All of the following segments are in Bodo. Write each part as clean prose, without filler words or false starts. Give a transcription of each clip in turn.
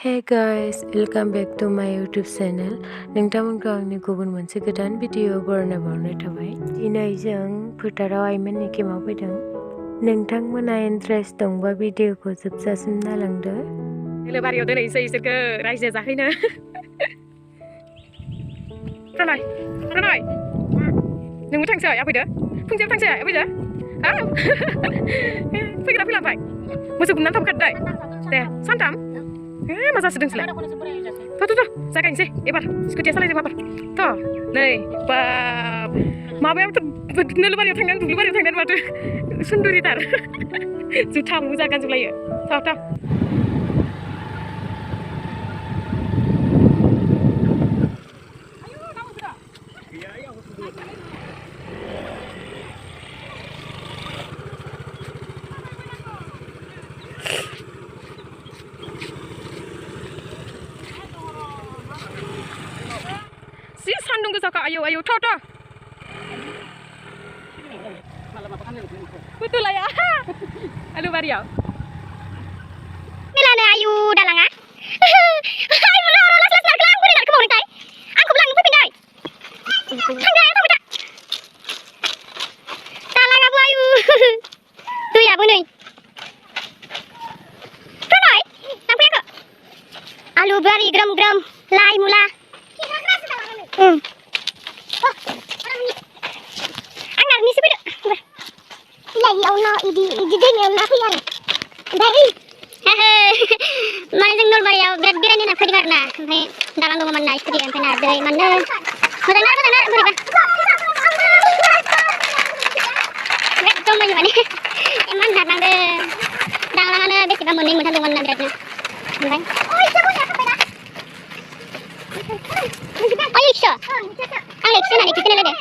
Hey guys, welcome back to my YouTube channel. नोंथांमोनखौ आंनि गुबुन मोनसे गोदान भिडिअ बरायनाय थाबाय। दिनै जों फोथाराव आइमोननि केम्पआव फैदों। नोंथांमोना इन्ट्रेस्ट दंबा भिडिअखौ जोबजासिम नायलांदो। नोलोबारियाव दोनहैनोसै इसोरखौ रायजो जाहैनो। प्रणय नोंबो थांसै आफैदो फुंसेयाव थांसै आफैदो फैग्रा फैलांबाय मोसौ गुमनानै थांखादों दे सानथाम मा जासोदों नोंसोरलाय थ' जागायनोसै एबार स्कुटिया सालायदों बाबार थ' नै बा माबायाबोथ' नोलोबारियाव थांनानै दुब्लिबारियाव थांनानै माथो सुन्दुरिथार जुथा मुजा गानजोबलायो थ' si sandung ke saka ayo th betul lah ya aduh Maria Milana ayu dalanga ai mun ora las las lang buri dar ko tay an ko lang pipin dai tangga ta bita dalanga bu ayu tu ya bunui pranoi sampai ke alu bari gram lai mula angar ni sebedo ya ya ono idi deng ya na pian dai mana jeng Nolbariयाव बिराद बेरायनो होनना फैदों आरोना ओमफ्राय दालां दङमोन ना स्कुटि ओमफ्राय ना दै मानो मोजां बोरैबा एकदम माने इमान दालांदो दालाङानो बेसेबा मोननै मोनथाम दंमोन ना बिरादनो ओमफ्राय ikso आं ikso होननानै खिथानो लायदों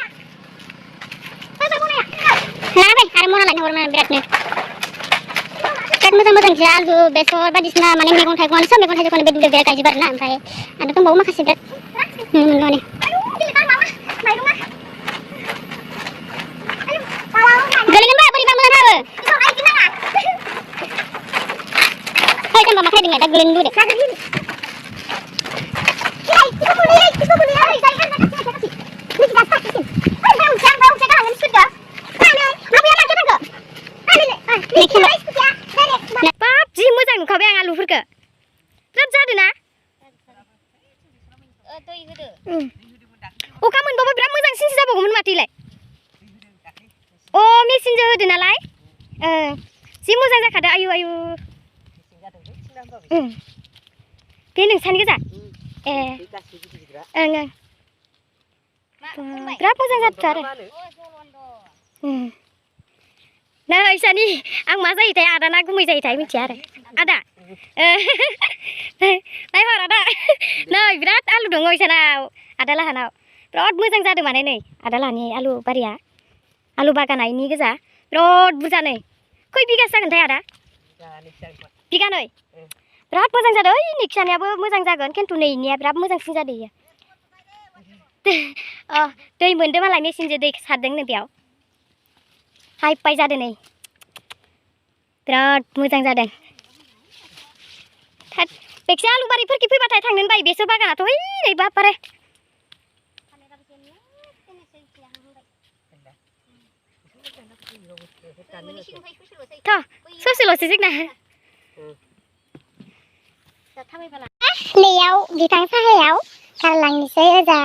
लाना फै आरो मना लायनो हरनो बिरादनो मोजां सो आलु बेसर बायदिसिना माने मैगं थाइगं सब मैगं थाइगं बे दुब्लियाव गायजोबो आरोना ओमफ्राय आरो दंबावो माखासे बिराद नुनो मोनो गोलैगोन बा बोरैबा मोजां हाबो फै मा खालायदों दा गोलैनो लुबैदों नुखाबाय आं आलुफोरखौ बिराद जादों ना अखा मोनबाबो बिराद मोजांसिनसो जाबावगौमोन माथोलाय अ मेसिनजों होदो नालाय जि मोजां जाखादो आयु बे नोंसानि गोजा ए ओं बिराद मोजां जादों आरो नै इसानि आं मा जायोथाय आदा ना गुमै जायोथाय मिथिया आरो आदा नायहर आदा नै बिराद आलु दङ इसानाव आदा लाहानाव बिराद मोजां जादों माने नै आदा लाहानि आलु बारिया आलु बागाना इनि गोजा बिराद बुरजा नै खै बिगासो जागोनथाय आदा बिगानै बिराद मोजां जादों ओइ नोंसानियाबो मोजां जागोन खिन्थु नै इनिया बिराद मोजांसिन जादों इयो दै मोनदों मालाय मेसिनजों दै सारदों नो बेयाव हाइ पाइ जादों नै बिराद मोजां जादों बेखिजा आलु बारिफोरखि फैबाथाय थांनोनो बायो बेसर बागानाथ' ओइ नै बापारे ससेल'सो जोंना लेयाव बिफां साहायाव गारलांनोसै ओजा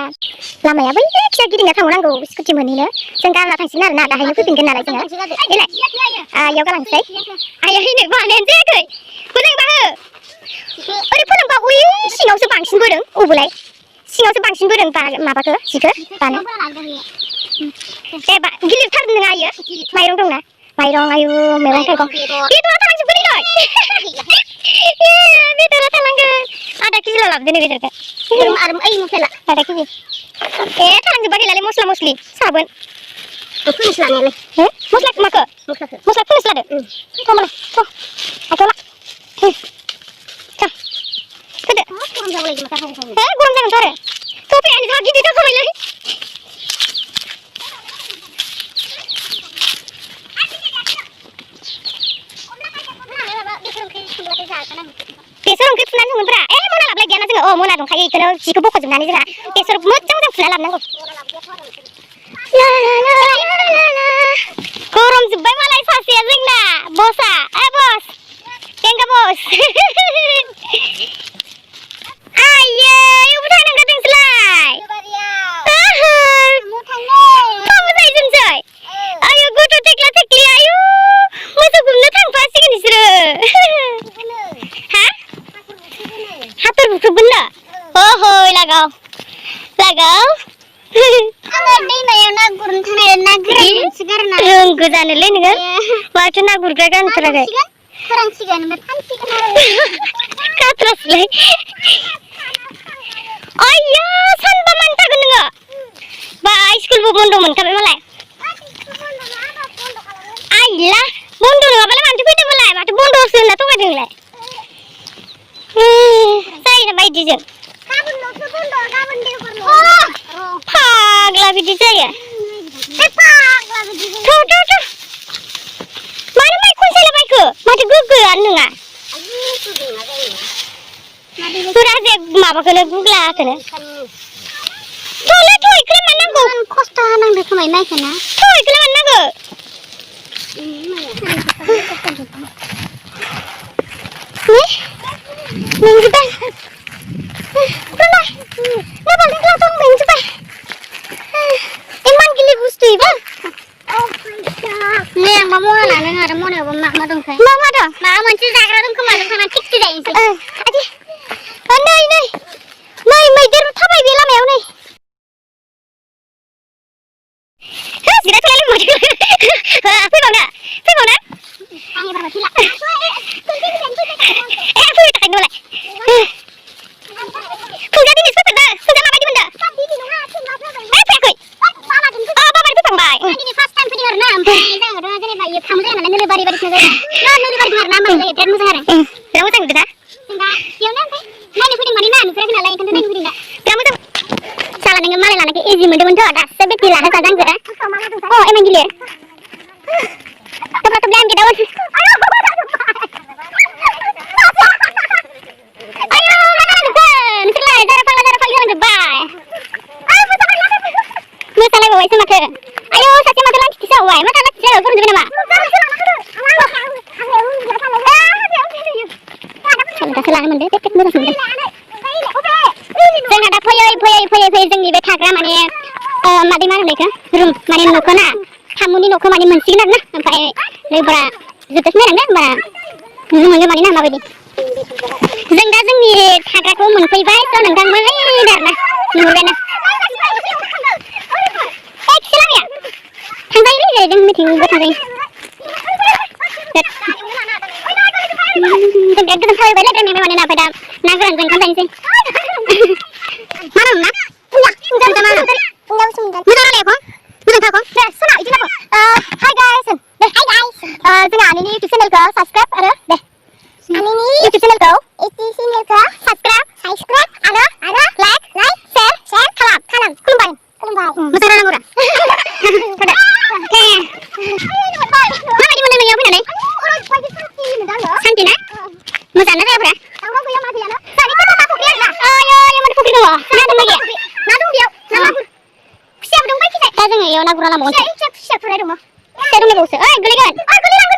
लामाया बै फिसा गिदिंना थांनांगौ स्कुटि मोनहैनो जों गारना थांसिगोन आरोना दाहायनो फैफिनगोन नालाय जोङो देलाय आयाव गालांसै आया हैनो बानायानो जायाखै मोजां बाहो ओरै फोलोमबा उइ सिङावसो बांसिन बोदों अबोलाय सिङावसो बांसिन बोदों माबाखौ जिखौ दानो ए गिलिरथार नङा आयो माइरं दंना माइरं आयु मैगं थाइगं बेदरा थालांजोबगोन बेदरा थालांगोन आधा केजिल' लाबोदो नै बेदरखौ आरो ओइ मस्ला आधा केजि ए थालांजोब्बा गैलालै मस्ला मस्लि साबोन फोनोसो लानायालाय मस्ला माखो मस्ला फोनोसो लादो होमबालाय आखायाव ला होदो गरम जागोनथ' आरो थफायानो जा गिदिर जाखाबायलै बेसर ओंख्रि फुनानै संगोनब्रा मना लाबलाय गैयाना जोङो मना दंखायो इखौनो जिखौ बख'जोबनानै जोंहा बेसर मोजां फुना लाबनांगौ गरम जोब्बाय मालाय सासेया जोंना बसा बस बेंगा बस आयै अबाव थांनो ओंखारदोंसोलाय थांनो जाहैजोबसै आयु गथ' थेख्ला थेख्लि आयु मोसौ गुमनो थांफासिगोन बिसोरो हा हाथर बुख्रुबगोननो ओहै लागाव आङो दैमायाव ना गुरनो थांनाय ना गोरानसो गारना रोंगो जानोलै नोङो माथो ना गुरग्रा गानथाराखै फोरानसिगोन ओमफ्राय फानसिगोन आरो खाथ्रासलै आयौ सानबा मानो थागोन नोङो बा स्कुलबो बन्द मोनखाबाय मालाय आइला बन्द नङाबालाय मानोथो फैदोंमोनलाय माथो बन्दसो होनना थगायदों नोंलाय जायोना बायदिजों गाबोनल'सो बन्द गाबोन देवबारल' फाग्ला बिदि जायो मानो माइ खनसायला बायखो माथो गोग्गोआनो नङा फोरा जे माबाखौनो गुग्लाखौनो थ'लै इखौलाय मानो नांगौ खस्थ' होनांदो खोमा माइखौना इखौलाय मानो नांगौ मेंजोब्बाय मेंजोब्बाय इमान गिलिर बुस्थु इबो नै आंबा मना लानो आरो मनायावबो मा दंथाय मा दं माबा मोनसे जाग्रा दं खोमा जों थांना टिकटि जाहैनोसै नै मैदेर थाबाय बे लामायाव नै जिरायथ'लाय मैदेर फैबावना आं एबार फैला फैबाय थाखाय नोलाय फुजा दिनैसो फैफेरदों फुजा माबायदि मोनदों फैयाखै बाबानि फैखांबाय दिनै फार्स्ट टाइम फैदों आरोना ओमफ्राय जोङो जेनेबा इयो थामु जायो नालाय नोलोबारि बायदिसिना जायो नोलोबारि दं आरोना मोजां जायो बिराद मोजां आरो बिराद मोजां नुदों ना जों दा बेयावनो ओमफ्राय नायनो फैदों माने ना नुफेराखै नालाय ओंखायनो नायनो फैदों दा बिराद मोजां साला नोङो मालाय लानायखौ इजि मोनदोंमोनथ' दासो बेट्रि लाहोजादों आंजों एमान गिलिर थब्ला थब्लि आं गेदावो मोसालायबावबायसो माथो आयौ सासे माथो लांखिथिसो आवबाय मा लांखिथिसो फोरोंजोबबाय नामा दासो लानो मोनदो पेट मोजां मोनदों जोंना दा फैयै जोंनि बे थाग्रा माने मादै मा होनो बेखौ रुम माने न'खौ ना थामुनि न'खौ माने मोनसिगोन आरोना ओमफ्राय लोगोफोरा जोबजासिम नायलांदों होमबा नुनो मोनगोन माने ना माबायदि जों दा जोंनि थाग्राखौ मोनफैबाय थ' नोंथां मोजां आरोना नुहुरबायानो थांजायोलै जों मिथिंबो थांजायो जों बिराद गोजान थाबायबाय रायज्लायनाय माने ना ओमफ्राय दा ना गोरानजों ओंखाम जाहैनोसै मा नाम ना मोजां रायलायखौ मोजांथारखौ दे सना इदि नांगौ hi guys they hi guys जोंहा आनैनि इउटुब चेनेलखौ साबसक्राइब आरो दे आनैनि इउटुब चेनेलखौ साबसक्राइब आरो लाइक शेयार खालाम खुलुमबाय मोजां रायलांगौरा माबायदि मोनदों नोंनियाव फैनानै सान्ति ना मोजाङानो जायगाफोरा दा जोङो इयाव ना गुरना लांबावगोन खुसियाफोर दङ खुसिया दंबावोसो ओइ गोलैगोन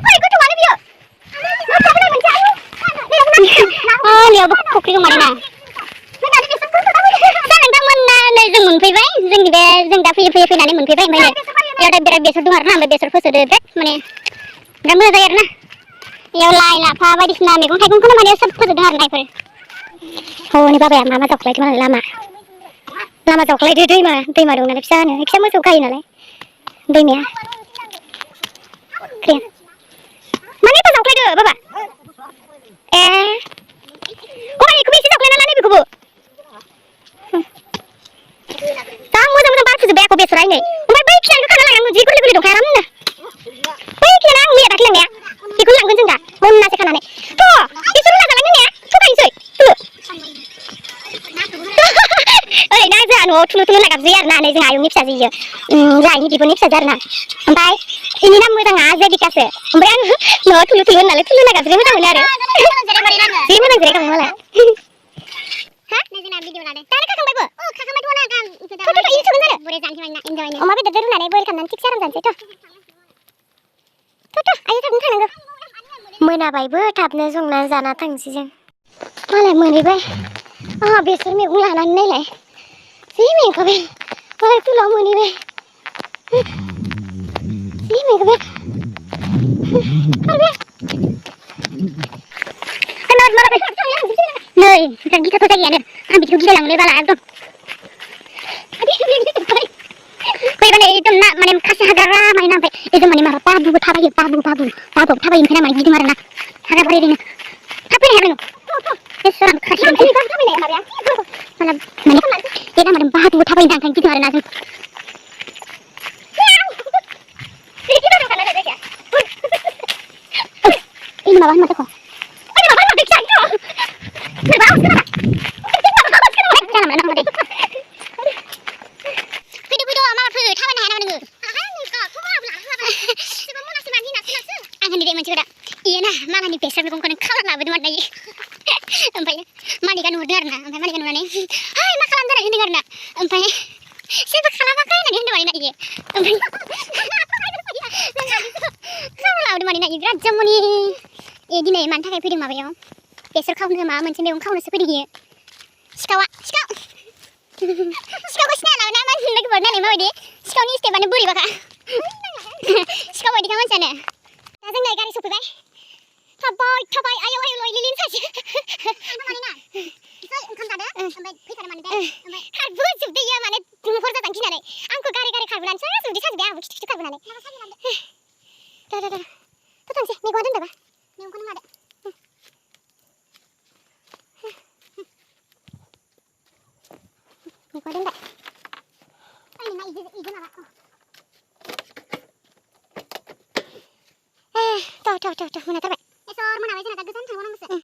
फै गोथौआनो बियो बेयावबो फुख्रि दं माने ना नोंथांमोना नै जों मोनफैबाय जोंनि बे जों दा फैयै फैनानै मोनफैबाय ओमफ्राय इयाव दा बिराद बेसर दं आरोना ओमफ्राय बेसर फोसोदो बिराद माने बिराद मोजां जायो आरोना इयाव लाइ लाफा बायदिसिना मैगं थाइगंखौनो माने सोब फोजोबदों आरोना इफोर हनै बाबाया मा जावख्लायदों मालाय लामा जावख्लायदो दैमा दं नालाय फिसा मोसौ खायो नालाय दैमाया माने एफा जावख्लायदो बाबा ए गबायखौबो एसे जावख्लायना ला नैबेखौबो दा मोजां बार फोजोब्बाय आंखौ बेसरा नै ओमफ्राय बै खियानोखौ खाना लांनांगौ जि गोरलै दंखायो आरामनो बै खियाना आं मैया दाख्लै लांनाया बेखौनो लांगोन जों दा बननासो खानानै थ' बेसर होना जालांगोन ने थगायनोसै ओरैनो जोंहा न'आव थुनु लागाबजोयो आरोना नै जोंहा आयंनि फिसाजो इयो जोंहा आइनि बिब'नि फिसाजो आरोना ओमफ्राय ini nama moजाङा Jadikaसो ओमफ्राय आङो न'आव थुलु थुलु होननानै थुलु नागासिनो मोजां मोनो आरो जि मोजां जिरायखाङो मालाय हा जोंना भिडिअ लादों दानो खाखांबायबो खाखांबायथ' ना गां थ' इयो संगोन आरो बोरै जानोसै माइना इन्जयनो अमा बेदरजों रुनानै बयल खालामनानै थिगसे आराम जानोसै थ' आयो थाबनो थांनांगौ मोनाबायबो थाबनो संनानै जाना थांसै जों मालाय मोनहैबाय आंहा बेसर मैगं लानानै नायलाय जि मेंखाबाय मालाय फुलाव मोनहैबाय जि मेंखाबाय नै बिराद गिथावथाव जायगायानो आं बिदिखौ गिलायलाङोलै बाला एकदम फैबानो एकदम ना माने खासि हाग्रा माने ना ओमफ्राय एकदम माने माबा बाबुबो थाबायो बाबु थाबायो ओमफ्राय ना माने गिदों आरो ना हाग्राबारि ओरैनो थाब फैनो हागोन बेसर आं खासि माने एकदम माने बाबुबो थाबायो ओंखायनो गिदों आरो ना जों ini malah mata kok. Ini malah mata kok. Ini bagus kan? Jangan main sama dia. Video mama pu थाबायनो हाया नामा नोङो? आहा नोंखौ थमाव लाबोलाबा. जेबो मोनासै मानि नासै आं होनदे मोनसे खोथा. इयो ना मालानि बेसर मैगंखौनो खावना लाबोदोंमोन दायो। ओमफ्राय मालिका नुदों आरो ना ओमफ्राय मालिका नुनानै हाय मा खालामदों होनदों आरो ना ओमफ्राय जेबो खालामाखै होननानै होनदों माने ना इयो ओमफ्राय खावना लाबोदों माने ना इयो बिराद जमनि दिनै मानि थाखाय फैदों माबायाव बेसर खावनो माबा मोनसे मैगं खावनोसो फैदों इयो सिखाव सिखावखौ सिनाया ना मा लोगोफोर नालाय माबायदि सिखावनि स्टेपआनो बोरैबाखा सिखाव बायदिखा मानसियानो दा जोंना गारि सफैबाय थाबाय आयौ लिलिन सासे माने ना ओंखाम जादो ओमफ्राय फैखादो माने ओमफ्राय खारबोजोबदो इयो माने हर जाजानो गिनानै आंखौ गारि खारबोनानैसो जुदि साजोबबाय आंबो खिथु खारबोनानै थ' थांसै मैगङा दोनदोबा मैगंखौनो मादो मैगङा दोनबाय ओरैनो इदो माबा थ' मोनाथारबाय एसर मोनाबाय जोंना दा गोजान थांबावनांगौसो